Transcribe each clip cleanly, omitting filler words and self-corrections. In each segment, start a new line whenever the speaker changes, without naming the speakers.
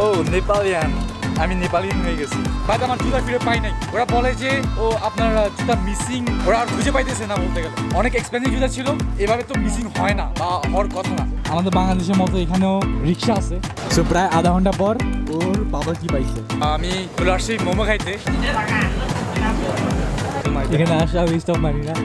ও নেপালিয়ান, আমি নেপালিয়ান হয়ে গেছি। বাট আমার জুতা ফিরে পাই নাই। ওরা বলে যে ও আপনার জুতা মিসিং, ওরা আর খুঁজে পাইতেছে না। বলতে গেলে অনেক এক্সপেন্সিভ জুতা ছিল, এভাবে তো মিসিং হয় না বা হওয়ার কথা না।
আমাদের বাংলাদেশের মতো এখানেও রিক্সা আছে। সো প্রায় আধা ঘন্টা পর ওর বাবা কি পাইছে।
আমি চলে আসছি মোমো খাইতে।
এখানে আসা স্টপ মারি না।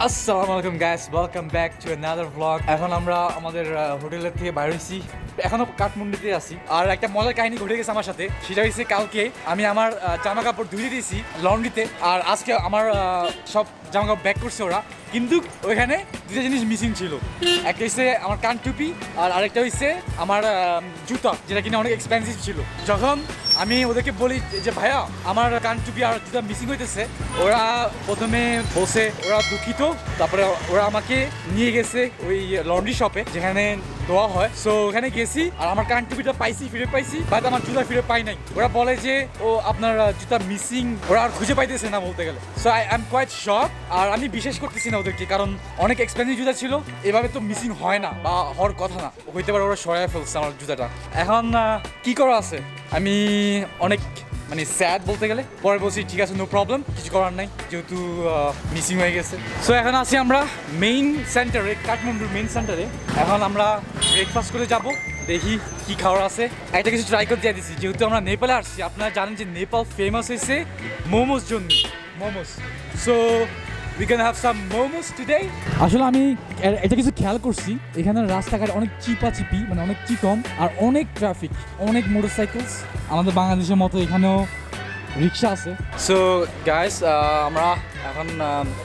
আসসালামু আলাইকুম guys, welcome back to another blog. এখন আমরা আমাদের হোটেলের থেকে বাইরে হয়েছি, এখনো কাঠমান্ডুতে আছি। আর একটা মজার কাহিনী ঘটে গেছে আমার সাথে। সেটা হচ্ছে কালকে আমি আমার জামা কাপড় ধুয়ে দিয়েছি লন্ড্রিতে, আর আজকে আমার সব জামা কাপড় ব্যাক করছে ওরা। কিন্তু ওইখানে দুটো জিনিস মিসিং ছিল। একটা হচ্ছে আমার কান টুপি, আর আরেকটা হচ্ছে আমার জুতা, যেটা কিনা অনেক এক্সপেন্সিভ ছিল। যখন আমি ওদেরকে বলি যে ভাইয়া আমার কান টুপি আর জুতা মিসিং হইতেছে, ওরা প্রথমে বসে ওরা দুঃখিত। তারপরে ওরা আমাকে নিয়ে গেছে ওই লন্ড্রি শপে যেখানে ধোয়া হয়। সো ওখানে গেছি আর আমার কান টুপিটা পাইছি, ফিরে পাইছি। বাট আমার জুতা ফিরে পাই নাই। ওরা বলে যে ও আপনার জুতা মিসিং, ওরা আর খুঁজে পাইতেছে না বলতে গেলে। সো আই এম কোয়াইট শক। আর আমি বিশেষ করতেছি না ওদেরকে, কারণ অনেক এক্সপেন্সিভ জুতা ছিল, এভাবে তো মিসিং হয় না বা হওয়ার কথা না। হইতে পারে ওরা সরাই ফেলছে আমার জুতাটা। এখন কি করা আছে, আমি অনেক মানে স্যাড বলতে গেলে। পরে বলছি ঠিক আছে, নো প্রবলেম, কিছু করার নাই, যেহেতু মিসিং হয়ে গেছে। সো এখন আছি আমরা মেইন সেন্টারে, কাঠমান্ডুর মেইন সেন্টারে। এখন আমরা ব্রেকফাস্ট করে যাব, দেখি কি খাওয়ার আছে। একটা কিছু ট্রাই করতে চাইছি, যেহেতু আমরা নেপালে আসছি। আপনারা জানেন যে নেপাল ফেমাস হয়েছে মোমোস জন্য, momos. So we gonna have some momos today.
আসলে আমি এটা কিছু খেয়াল করছি, এখানে রাস্তাঘাট অনেক চিপাচিপি, মানে অনেক চিকন, আর অনেক ট্রাফিক, অনেক মোটরসাইকেলস। আমাদের বাংলাদেশের মতো এখানেও রিক্সা আছে।
সো গাইস, আমরা এখন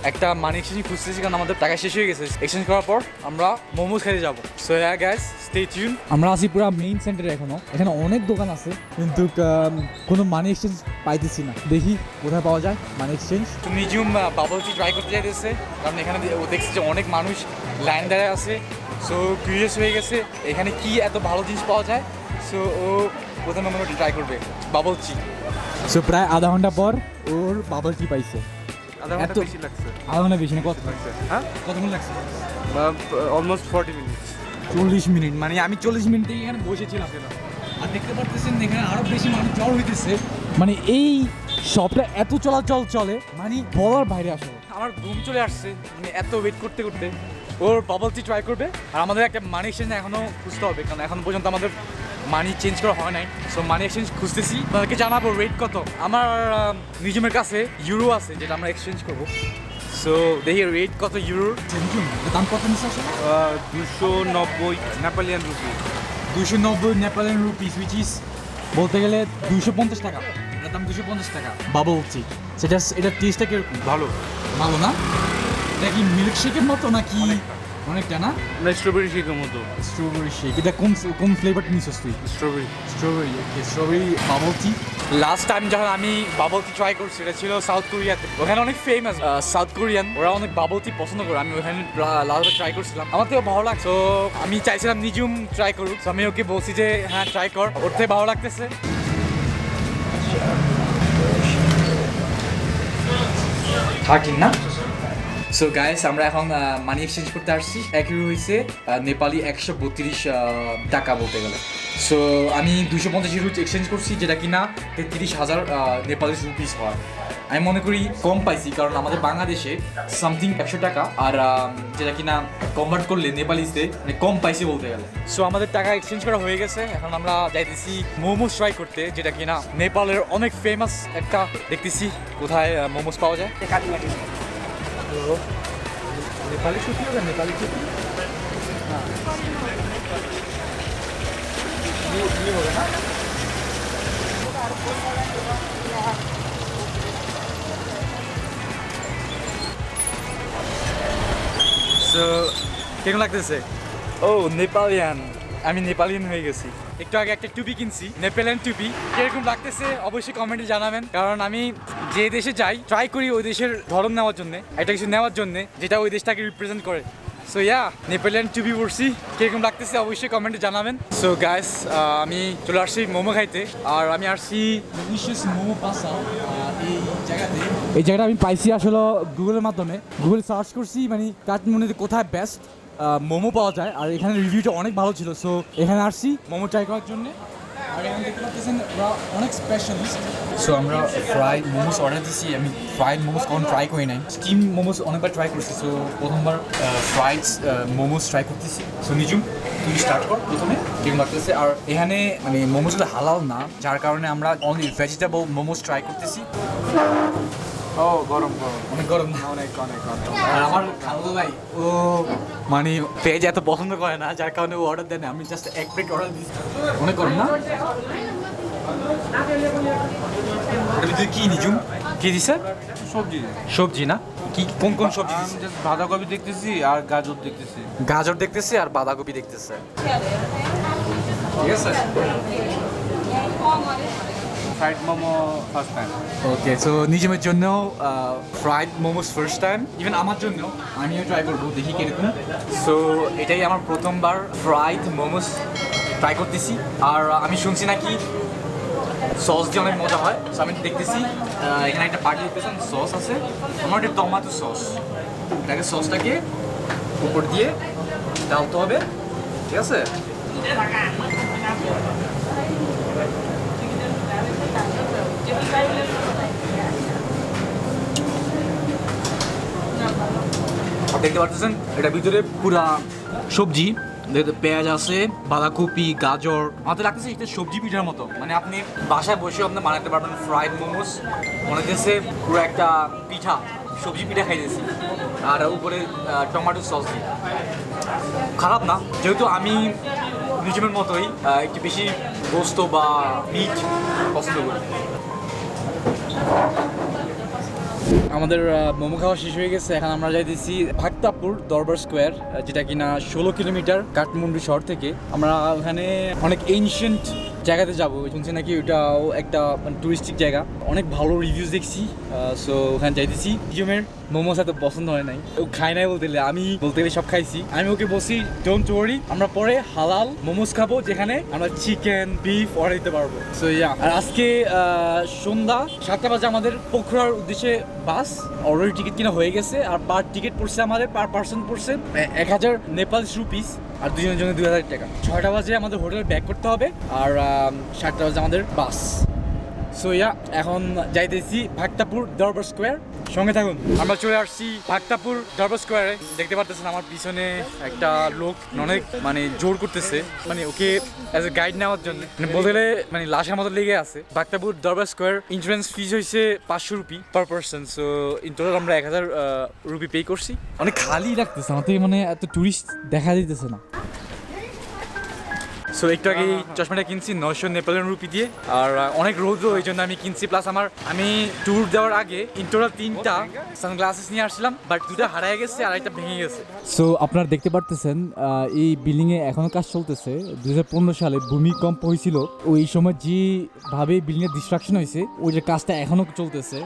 একটা মানি এক্সচেঞ্জ খুঁজতেছি, কারণ আমাদের টাকা শেষ হয়ে গেছে। এক্সচেঞ্জ করার পর আমরা মোমোস খেতে যাবো। So guys, stay tune.
আমরা আছি পুরো মেইন সেন্টারে এখনো। এখানে অনেক দোকান আছে, কিন্তু কোনো মানি এক্সচেঞ্জ পাইতেছি না। দেখি কোথায় পাওয়া যায় মানি এক্সচেঞ্জ।
তো মিউজিয়াম বাবল টি ট্রাই করতে চাইতেছে, কারণ এখানে ও দেখছি যে অনেক মানুষ লাইন দাঁড়ায় আছে। সো কিউরিয়াস হয়ে গেছে এখানে কি এত ভালো জিনিস পাওয়া যায়। সো ও প্রথমে মনে ট্রাই করবে বাবল টি।
সো প্রায় আধা ঘন্টা পর ওর বাবল টি পাইছে।
আধা ঘন্টা বেশি লাগছে।
আধা ঘন্টা বেশি না, কত
লাগছে? হ্যাঁ,
কতক্ষণ লাগছে?
Almost 40 minutes.
40 মিনিট, মানে আমি 40 মিনিট এখানে বসেছিলাম। আর দেখতে পারতেছেন এখানে আরো বেশি মানুষ জড় হইতেছে। মানে এই শপটা এত চলাচল চলে, মানে বলার বাইরে আসলে।
আমার ঘুম চলে আসছে, মানে এত ওয়েট করতে করতে। ওর বাবল টি ট্রাই করবে, আর আমাদের একটা মানি এক্সচেঞ্জ এখনও খুঁজতে হবে, কারণ এখন পর্যন্ত আমাদের মানি চেঞ্জ করা হয় নাই। সো মানি এক্সচেঞ্জ খুঁজতেছি, তাদেরকে জানাবো রেট কত। আমার মিউজিয়ামের কাছে ইউরো আছে, যেটা আমরা এক্সচেঞ্জ করবো। সো দেখি রেট কত ইউরোর।
দাম কত নিচ্ছে আসলে?
290 নেপালিয়ান রুপি।
290 নেপালিয়ান রুপিস, উইচ ইজ বলতে গেলে 250 টাকা। এটার দাম 250 টাকা। বাবল টি, সেটা এটা টেস্টটা কিরকম?
ভালো।
ভালো না? এটা কি মিল্কশেকের মতো নাকি? অনেকটা না,
স্ট্রবেরি শেকের মতো।
Strawberry shake. এটা কোন ফ্লেভারটা নিছিস তুই?
Strawberry.
Strawberry, okay. Strawberry bubble tea.
Last time যখন আমি বাবল টি ট্রাই করছি, এটা ছিল সাউথ কোরিয়াতে। ওখানে অনেক ফেমাস সাউথ কোরিয়ান, ওরা অনেক বাবল টি পছন্দ করে। আমি ওখানে লাস্ট ট্রাই করছিলাম, আমার থেকে ভালো লাগছে। তো আমি চাইছিলাম নিজুম ট্রাই করুক। আমি ওকে বলছি যে হ্যাঁ ট্রাই কর, ওর থেকে ভালো লাগতেছে। থার্টিন না? সো গাইস, আমরা এখন মানি এক্সচেঞ্জ করতে আসছি। এক ইউরো হয়েছে নেপালি 132 টাকা বলতে গেলে। সো আমি 250 ইউরো এক্সচেঞ্জ করছি, যেটা কিনা 33,000 নেপালি রুপিস হয়। আমি মনে করি কম পাইছি, কারণ আমাদের বাংলাদেশে সামথিং 100 টাকা, আর যেটা কিনা কনভার্ট করলে নেপালিতে মানে কম পাইছি বলতে গেলে। সো আমাদের টাকা এক্সচেঞ্জ করা হয়ে গেছে। এখন আমরা যাইতেছি মোমোস ট্রাই করতে, যেটা কিনা নেপালের অনেক ফেমাস একটা। দেখতেছি কোথায় মোমোস পাওয়া যায়।
নেপালি ছুটি হবে, নেপালি ছুটি হবে না?
সো কেমন লাগতেছে? ও নেপালিয়ান, আমি নেপালিয়ান হয়ে গেছি। একটু আগে একটা টুপি কিনছি, নেপালিয়ান টুপি। কিরকম লাগতেছে অবশ্যই কমেন্টে জানাবেন, কারণ আমি যে দেশে যাই ট্রাই করি ওই দেশের ধরন নেওয়ার জন্য, একটা কিছু নেওয়ার জন্য যেটা ওই দেশটাকে রিপ্রেজেন্ট করে। সো ইয়া নেপালিয়ান টুপি পরছি, কিরকম লাগতেছে অবশ্যই কমেন্টে জানাবেন। সো গাইস আমি চলে আসছি মোমো খাইতে, আর আমি আসছি
ডিলিশিয়াস মোমো পাসা এই জায়গাতে। এই জায়গাটা আমি পাইছি আসলে গুগলের মাধ্যমে, গুগল সার্চ করছি মানে কাঠমান্ডুতে কোথায় বেস্ট মোমো পাওয়া যায়, আর এখানে রিভিউটা অনেক ভালো ছিল। সো এখানে আসছি মোমো ট্রাই করার জন্য। আর এখানে দেখতে পাচ্ছেন ওরা অনেক স্পেশালিস্ট। সো আমরা ফ্রাইড মোমোস অর্ডার দিচ্ছি। আমি ফ্রাইড মোমোস কখন ট্রাই করি নাই, স্টিম মোমোস অনেকবার ট্রাই করছি। সো প্রথমবার ফ্রাইড মোমোস ট্রাই করতেছি। সো নিজুম তুই স্টার্ট কর প্রথমে, কেমন লাগতেছে। আর এখানে মানে মোমোসগুলো হালাল না, যার কারণে আমরা অনলি ভেজিটেবল মোমোস ট্রাই করতেছি।
ও গরম গরম,
অনেক গরম না?
অনেক অনেক অনেক।
আর আমার খালু ভাই ও মানে পেজ এত পছন্দ করে না, যার কারণে ও অর্ডার দেয় না। আমি জাস্ট এক প্লেট অর্ডার দিচ্ছি। অনেক গরম না? এটার ভিতরে কি নিজুম কি দিছে?
সবজি
সবজি না? কি কোন কোন সবজি
আমি
দিছে?
জাস্ট বাঁধাকপি দেখতেছি আর গাজর দেখতেছি।
গাজর দেখতেছে আর বাঁধাকপি দেখতেছে। ঠিক আছে।
Fried momo first time.
Okay, so নিজের জন্য fried momos first time, even আমার জন্য আমিও ট্রাই করবো, দেখি কিরকম। সো এটাই আমার প্রথমবার ফ্রাইড মোমোস ট্রাই করতেছি। আর আমি শুনছি নাকি সস দিয়ে অনেক মজা হয়। সো আমি দেখতেছি এখানে একটা পার্টি দেখতেছেন, সস আছে, আমার একটা টমেটো সস। এটাকে সসটাকে উপর দিয়ে ডালতে হবে, ঠিক আছে। দেখতে পাচ্ছেন এটা ভিতরে পুরা সবজি, পেঁয়াজ আছে, বাঁধাকপি, গাজর। আমাদের লাগতেছে এটা সবজি পিঠার মতো, মানে আপনি বাসায় বসেও আপনি বানাতে পারবেন ফ্রাইড মোমোস। মনে হচ্ছে পুরো একটা পিঠা, সবজি পিঠা খাইতেছি, আর উপরে টমেটো সস দিই। খারাপ না, যেহেতু আমি নিজের মতোই একটু বেশি গোস্ত বা মিট পছন্দ করি। আমাদের মোমো খাওয়া শেষ হয়ে গেছে। এখন আমরা যাইতেছি ভাক্তাপুর দরবার স্কোয়ার, যেটা কিনা 16 কিলোমিটার কাঠমান্ডু শহর থেকে। আমরা ওখানে অনেক এনশিয়েন্ট জায়গাতে যাবো, শুনছি নাকি ওটাও একটা টুরিস্টিক জায়গা, অনেক ভালো রিভিউজ দেখছি। সো ওখানে যাইতেছি। নিজমের মোমোস এত পছন্দ হয় নাই, ও খায় নাই বলতে গেলে, আমি বলতে গেলে সব খাইছি। আমি ওকে বলছি ডোন্ট ওয়ারি, আমরা পরে হালাল মোমোস খাবো, যেখানে আমরা চিকেন বিফ অর্ডার দিতে পারবো। সো ইয়া, আর আজকে সন্ধ্যা 7টা বাজে আমাদের পোখরার উদ্দেশ্যে বাস অলরেডি টিকিট কিনা হয়ে গেছে। আর পার টিকিট পড়ছে আমাদের, পার পার্সন পড়ছে 1000 নেপালি রুপিস, আর দুজনের জন্য 2000 টাকা। 6টা বাজে আমাদের হোটেলে ব্যাক করতে হবে, আর 7টা বাজে আমাদের বাস। সো ইয়া, এখন যাইতেছি ভাক্তাপুর দরবার স্কোয়ার, সঙ্গে থাকুন। আমরা চলে আসছি ভাক্তাপুর দরবার স্কোয়ারে। দেখতে পারতেছেন আমার পিছনে একটা লোক অনেক মানে জোর করতেছে, মানে ওকে অ্যাজ এ গাইড নেওয়ার জন্য, মানে বলতে গেলে মানে লাশের মতো লেগে আছে। ভাক্তাপুর দরবার স্কোয়ার ইন্স্যুরেন্স ফিজ হয়েছে 500 rupee per person. So in total আমরা 1000 রুপি পে করছি।
অনেক খালি লাগতেছে আমার থেকে, মানে এত টুরিস্ট দেখা দিতেছে না।
সো একটু আগে চশমাটা কিনছি 900 নেপালিয়ান রুপি দিয়ে, আর অনেক রোদও এই জন্য আমি কিনছি। প্লাস আমি ট্যুর দেওয়ার আগে ইন টোটাল 3টা সানগ্লাসেস নিয়ে আসছিলাম, বাট 2টা হারায় গেছে আর একটা ভেঙে গেছে।
সো আপনারা দেখতে পারতেছেন এই বিল্ডিংয়ে এখনো কাজ চলতেছে। 2015 সালে ভূমিকম্প হয়েছিল, ওই সময় যেভাবে বিল্ডিংয়ের ডিস্ট্রাকশন হয়েছে, ওই যে কাজটা এখনো চলতেছে,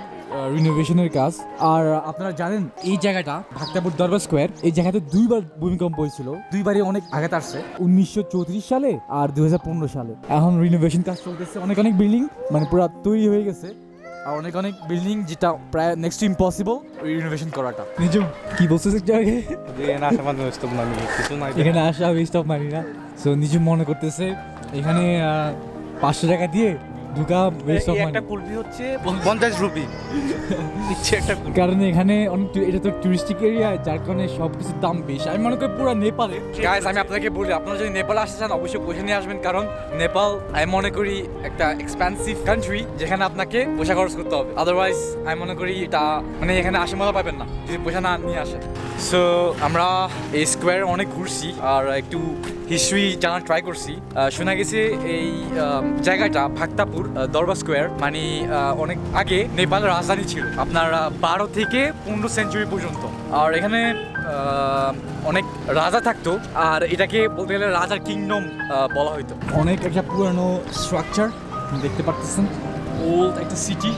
রিনোভেশনের কাজ। আর আপনারা জানেন এই জায়গাটা ভাক্তাপুর দরবার স্কোয়ার, এই জায়গাতে 2বার ভূমিকম্প হয়েছিল, 2বারই অনেক আঘাত আসছে, 1934 সালে আর 2015 সালে। এখন রিনোভেশন কাজ চলতেছে, অনেক বিল্ডিং মানে পুরো তৈরি হয়ে গেছে, আর অনেক বিল্ডিং যেটা প্রায় নেক্সট টু ইম্পসিবল রিনোভেশন করাটা। নিজম কি বলছিস একটু আগে?
এখানে আসা মানে স্টপ মানি কিছু নাই,
এখানে আসা স্টপ মানি না। সো নিজম মনে করতেছে এখানে 500 টাকা দিয়ে ঢুকা ওয়েস্ট অফ মানি।
একটা কুলফি হচ্ছে 50 রুপি ইচ্ছে একটা,
কারণ এখানে অনেক এটা তো টুরিস্টিক এরিয়া, যার কারণে সবকিছুর দাম বেশি। আমি মনে করি পুরো নেপালে।
গাইস আমি আপনাকে বলি, আপনারা যদি নেপাল আসতে চান অবশ্যই পয়সা নিয়ে আসবেন, কারণ নেপাল আমি মনে করি একটা এক্সপেন্সিভ কান্ট্রি, যেখানে আপনাকে পয়সা খরচ করতে হবে। আদারওয়াইজ আমি মনে করি এটা মানে এখানে আসে মজা পাবেন না যদি পয়সা না নিয়ে আসেন। সো আমরা এই স্কোয়ার অনেক ঘুরছি আর একটু হিস্ট্রি জানার ট্রাই করছি। শোনা গেছে এই জায়গাটা ভাক্তাপুর দরবার স্কোয়ার মানে অনেক আগে নেপালের রাজধানী ছিল, আপনার 12 থেকে 15 সেঞ্চুরি পর্যন্ত। আর এখানে অনেক রাজা থাকতো, আর এটাকে বলতে গেলে রাজার কিংডম বলা হইতো।
অনেক একটা পুরানো স্ট্রাকচার দেখতে পাচ্ছেন, ওল্ড একটা সিটি।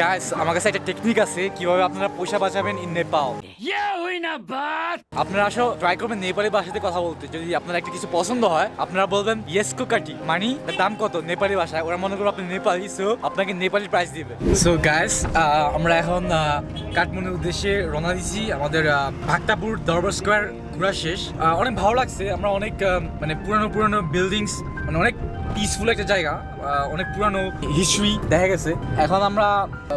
গাইস আমার কাছে একটা টেকনিক আছে কিভাবে আপনারা পয়সা বাঁচাবেন ইন নেপাল। আপনারা আসো ট্রাই করবেন নেপালি ভাষাতে কথা বলতে। যদি আপনার একটা কিছু পছন্দ হয় আপনারা বলবেন ইয়েস কোকাটি, মানে দাম কত নেপালি ভাষায়। ওরা মনে করো আপনি নেপালি, সো আপনাকে নেপালি প্রাইস দিবে। সো গাইস আমরা এখন কাঠমান্ডুর উদ্দেশ্যে রওনা দিছি। আমাদের ভাক্তাপুর দরবার স্কোয়ার ঘোরা শেষ। অনেক ভালো লাগছে। আমরা অনেক মানে পুরানো বিল্ডিংস, মানে অনেক পিসফুল একটা জায়গা, অনেক পুরানো হিস্ট্রি দেখা গেছে। এখন আমরা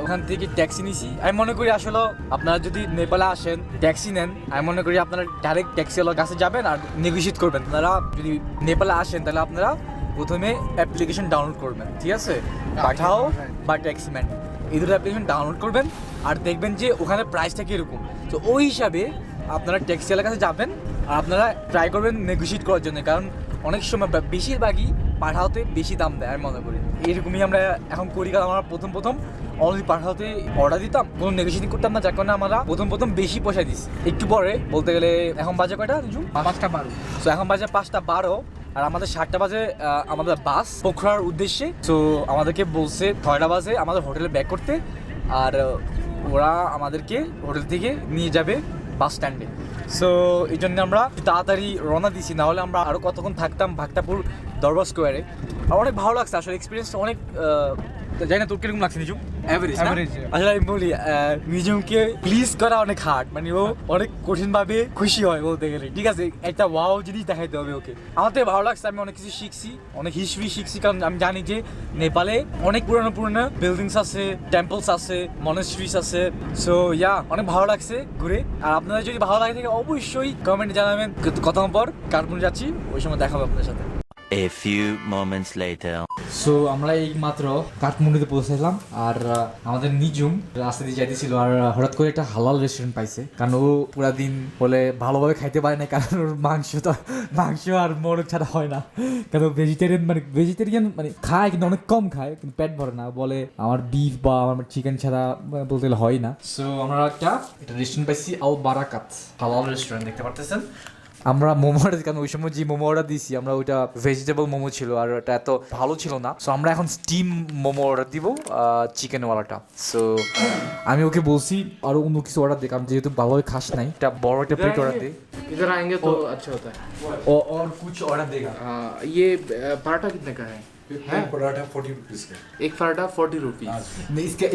ওখান থেকে ট্যাক্সি নিছি। আমি মনে করি আসলে আপনারা যদি নেপালে আসেন ট্যাক্সি নেন, আমি মনে করি আপনারা ডাইরেক্ট ট্যাক্সিওয়ালার কাছে যাবেন আর নেগোশিয়েট করবেন। আপনারা যদি নেপালে আসেন তাহলে আপনারা প্রথমে অ্যাপ্লিকেশন ডাউনলোড করবেন, ঠিক আছে? পাঠাও বা ট্যাক্সিম্যান, এই দুটো অ্যাপ্লিকেশন ডাউনলোড করবেন আর দেখবেন যে ওখানে প্রাইসটা কীরকম। তো ওই হিসাবে আপনারা ট্যাক্সিওয়ালার কাছে যাবেন আর আপনারা ট্রাই করবেন নেগোশিয়েট করার জন্য, কারণ অনেক সময় বেশিরভাগই পাঠাওতে বেশি দাম দেয় আমি মনে করি। এরকমই আমরা এখন করি, কারণ আমরা প্রথম অনলি পাঠাওতে অর্ডার দিতাম, কোনো নেগোশিয়েটিং করতাম না, যার কারণে আমরা প্রথম বেশি পয়সা দিচ্ছি। একটু পরে বলতে গেলে এখন বাজে কয়টা? 5:12। সো এখন বাজে 5:12 আর আমাদের 7টা বাজে আমাদের বাস পোখরার উদ্দেশ্যে। সো আমাদেরকে বলছে 6টা বাজে আমাদের হোটেলে ব্যাক করতে, আর ওরা আমাদেরকে হোটেল থেকে নিয়ে যাবে বাস স্ট্যান্ডে। সো এই জন্য আমরা তাড়াতাড়ি রওনা দিছি, না হলে আমরা আরও কতক্ষণ থাকতাম ভাক্তাপুর দরবার স্কোয়ারে। আর অনেক ভালো লাগছে আসলে, এক্সপিরিয়েন্সটা অনেক জানি না তোর কিরকম লাগছে নিজুম? অ্যাভারেজ। আসলে আমি বলি নিজুমকে প্লিজ করা অনেক হার্ড, মানে ও অনেক কঠিনভাবে খুশি হয় বলতে গেলে, ঠিক আছে? একটা ওয়াও জিনিস দেখাইতে হবে ওকে। আমার থেকে ভালো লাগছে, আমি অনেক কিছু শিখছি, অনেক হিস্ট্রি শিখছি, কারণ আমি জানি যে নেপালে অনেক পুরনো বিল্ডিংস আছে, টেম্পলস আছে, মনেস্ট্রিজ আছে। সো অনেক ভালো লাগছে ঘুরে। আর আপনাদের যদি ভালো লাগে থাকে অবশ্যই কমেন্টে জানাবেন। কত পর কাঠমান্ডু যাচ্ছি, ওই সময় দেখাবো আপনাদের সাথে।
A few moments later.
So আমরা এই মাত্র কাঠমান্ডুতে পৌঁছাইলাম আর আমাদের নিজুম রাস্তা দিয়ে যাইতেছিল আর হঠাৎ করে একটা হালাল রেস্টুরেন্ট পাইছে, কারণ ও পুরা দিন বলে ভালোভাবে খাইতে পারে না, কারণ ওর মাংস আর মোরগ ছাড়া হয় না, কারণ ভেজিটেরিয়ান মানে খায় কিন্তু অনেক কম খায়, কিন্তু পেট ভরে না, বলে আমার বিফ বা আমার চিকেন ছাড়া বলতে গেলে হয় না। সো আমরা একটা রেস্টুরেন্ট পাইছি, আল বারাকাত হালাল রেস্টুরেন্ট, দেখতে পারতেছেন। আমরা মোমো অর্ডার, কারণ ওই সময় যে মোমো অর্ডার দিয়েছি আমরা ওইটা ভেজিটেবল মোমো ছিল আর ওটা এত ভালো ছিল না। সো আমরা এখন স্টিম মোমো অর্ডার দিব, চিকেনওয়ালাটা। সো আমি ওকে বলছি আরও অন্য কিছু অর্ডার দিই, কারণ যেহেতু ভালোই খাস নাই, একটা বড় একটা প্লেট অর্ডার দিই।
इधर आएंगे तो अच्छा होता है।
और कुछ ऑर्डर देगा।
ये पराठा कितने का है?
एक पराठा 40 रुपीज का।
एक पराठा 40 रुपीज।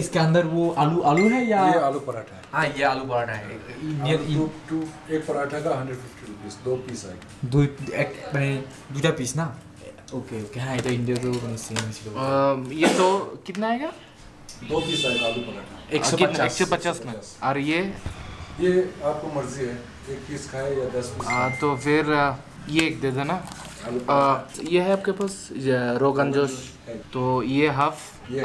इसके अंदर वो आलू है या
ये आलू पराठा है।
हाँ, ये आलू पराठा है।
एक पराठा का 150 रुपीज, 2 पीस आएगा।
মানে দুটা পিস না? ওকে হ্যাঁ, এটা ইন্ডিয়াতে মানে সেম ছিল।
ये तो कितना आएगा?
2 पीस आएगा आलू पराठा।
150 में। और
ये आपको मर्जी है, 1 पीस खाए या 10 पीस।
तो फिर ये एक दे देना। ये है आपके पास रोगन जोश, तो ये हाफ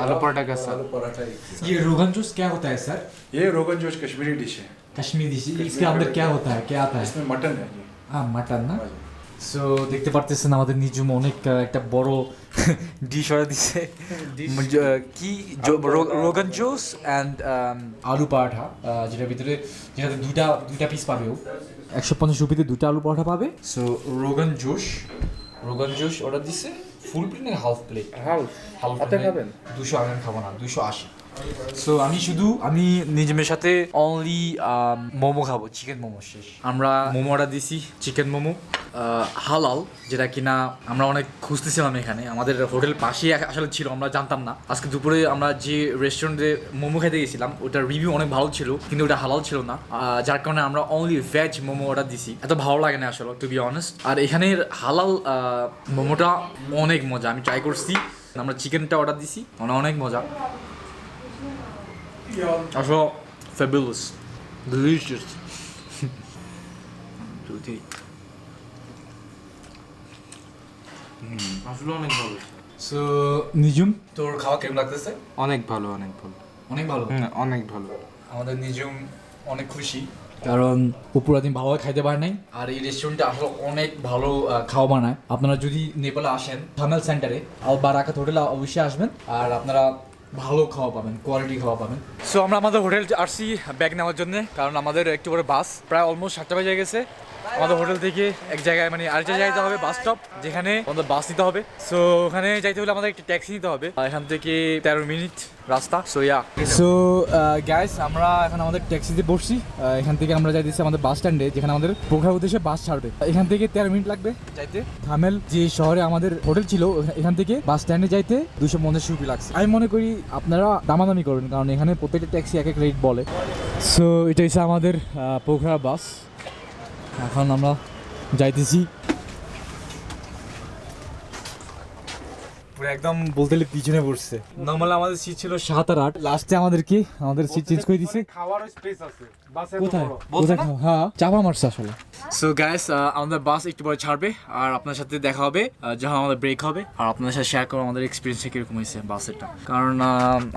आलू पराठा का साथ।
आलू पराठा एक पीस।
ये रोगन जोश क्या होता है सर?
ये रोगन जोश कश्मीरी डिश है।
कश्मीरी डिश, इसके अंदर क्या होता है, क्या आता है?
इसमें मटन है ये।
हाँ, मटन ना।
हाँ जी।
সো দেখতে পারতেছেন আমাদের নিজুম অনেক একটা বড় ডিশ অর্ডার দিচ্ছে, কি রোগান জোস অ্যান্ড আলু পরাঠা, যেটাতে দুইটা পিস পাবে ও। 150 রুপিতে 2টা আলু পরাঠা পাবে। সো রোগান জোশ অর্ডার দিচ্ছে ফুল প্লেট না হাফ প্লেট? হাফ
আপনি খাবেন?
200 আমি খাবো না, 280। সো আমি নিজের সাথে অনলি মোমো খাবো, চিকেন মোমো শেষ। আমরা মোমো অর্ডার দিছি, চিকেন মোমো হালাল, যেটা কিনা আমরা অনেক খুঁজতেছিলাম এখানে, আমাদের হোটেল পাশেই আসলে ছিল, আমরা জানতাম না। আজকে দুপুরে আমরা যে রেস্টুরেন্টে মোমো খেতে গেছিলাম ওটার রিভিউ অনেক ভালো ছিল, কিন্তু ওটা হালাল ছিল না, যার কারণে আমরা অনলি ভেজ মোমো অর্ডার দিছি। এত ভালো লাগে না আসলে, টু বি অনেস্ট। আর এখানের হালাল মোমোটা অনেক মজা, আমি ট্রাই করছি। আমরা চিকেনটা অর্ডার দিছি, অনেক মজা আসলে, fabulous, delicious.
আসলে অনেক ভালো।
সো নিজুম, তোর খাওয়া কেমন লাগতেছে?
অনেক ভালো, অনেক ভালো,
অনেক ভালো।
অনেক ভালো।
আমাদের নিজুম অনেক খুশি, কারণ ও পুরো দিন ভালোভাবে খাইতে পারে নাই। আর এই রেস্টুরেন্টটা আসলে অনেক ভালো খাওয়া বানায়। আপনারা যদি নেপালে আসেন থামেল সেন্টারে আল বারাকাত হোটেলে অবশ্যই আসবেন, আর আপনারা ভালো খাওয়া পাবেন, কোয়ালিটি খাওয়া পাবেন। সো আমরা আমাদের হোটেল আসছি ব্যাগ নেওয়ার জন্য, কারণ আমাদের একটু পরে বাস, প্রায় অলমোস্ট 7টা বেজে গেছে।
আমাদের হোটেল থেকে এক জায়গায় মানে আরেকটা জায়গায় যেতে হবে বাস স্টপ, যেখানে আমাদের বাস নিতে হবে। সো ওখানে যাইতে হলে আমাদের একটা ট্যাক্সি নিতে হবে, এখান থেকে 13 মিনিট রাস্তা।
সো গাইস আমরা এখন আমাদের ট্যাক্সিতে বসছি, এখান থেকে আমরা যাইতেছি আমাদের বাস স্ট্যান্ডে, যেখানে আমাদের পোখরার উদ্দেশ্যে বাস ছাড়বে। এখান থেকে 13 মিনিট লাগবে যাইতে। থামেল যে শহরে আমাদের হোটেল ছিল এখান থেকে বাস স্ট্যান্ডে যাইতে 250 রুপি লাগছে। আমি মনে করি আপনারা দামাদামি করবেন, কারণ এখানে প্রত্যেকটা ট্যাক্সি এক এক রেট বলে। সো এটা হচ্ছে আমাদের পোখরা বাস, এখন আমরা যাইতেছি। পুরো একদম বলতে গেলে পিছনে বসছে। নর্মালি আমাদের সিট ছিল 7 আর 8, লাস্টে আমাদের সিট চেঞ্জ করে দিয়েছে।
খাওয়ারও স্পেস আছে বাসে।
কোথায় হ্যাঁ চাপা মারছে আসলে।
সো গাইস আমাদের বাস একটু পরে ছাড়বে, আর আপনার সাথে দেখা হবে যখন আমাদের ব্রেক হবে, আর আপনাদের সাথে শেয়ার করবো আমাদের এক্সপিরিয়েন্সটা কিরকম হয়েছে বাসেরটা, কারণ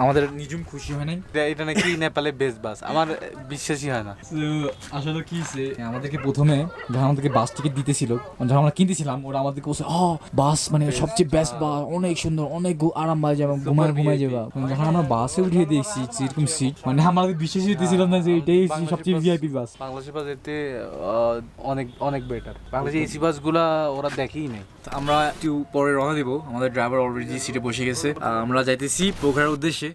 আমাদের নিজুম খুশি হয় নাই।
এটা নাকি নেপালে বেস্ট বাস, আমার বিশ্বাসই হয় না।
আসলে কি হয়েছে, আমাদেরকে প্রথমে যখন আমাদেরকে বাস টিকিট দিতেছিল, যখন আমরা কিনতেছিলাম, ওরা আমাদেরকে বলছে বাস মানে সবচেয়ে বেস্ট বাস, অনেক সুন্দর, অনেক আরাম বাজে, ঘুমায় যাবা। যখন আমরা বাসে উঠিয়ে দিয়েছি এরকম সিট, মানে আমাদের বিশ্বাসই হতেছিলাম না যে এটাই সবচেয়ে ভিআইপি বাস।
বাংলাদেশের বাস এতে অনেক অনেক বেটার। বাংলাদেশের এসি বাসগুলা ওরা দেখেই নাই।
আমরা একটু পরে রওনা দিব, আমাদের ড্রাইভার অলরেডি সিটে বসে গেছে। আমরা যাইতেছি পোখরার উদ্দেশ্যে।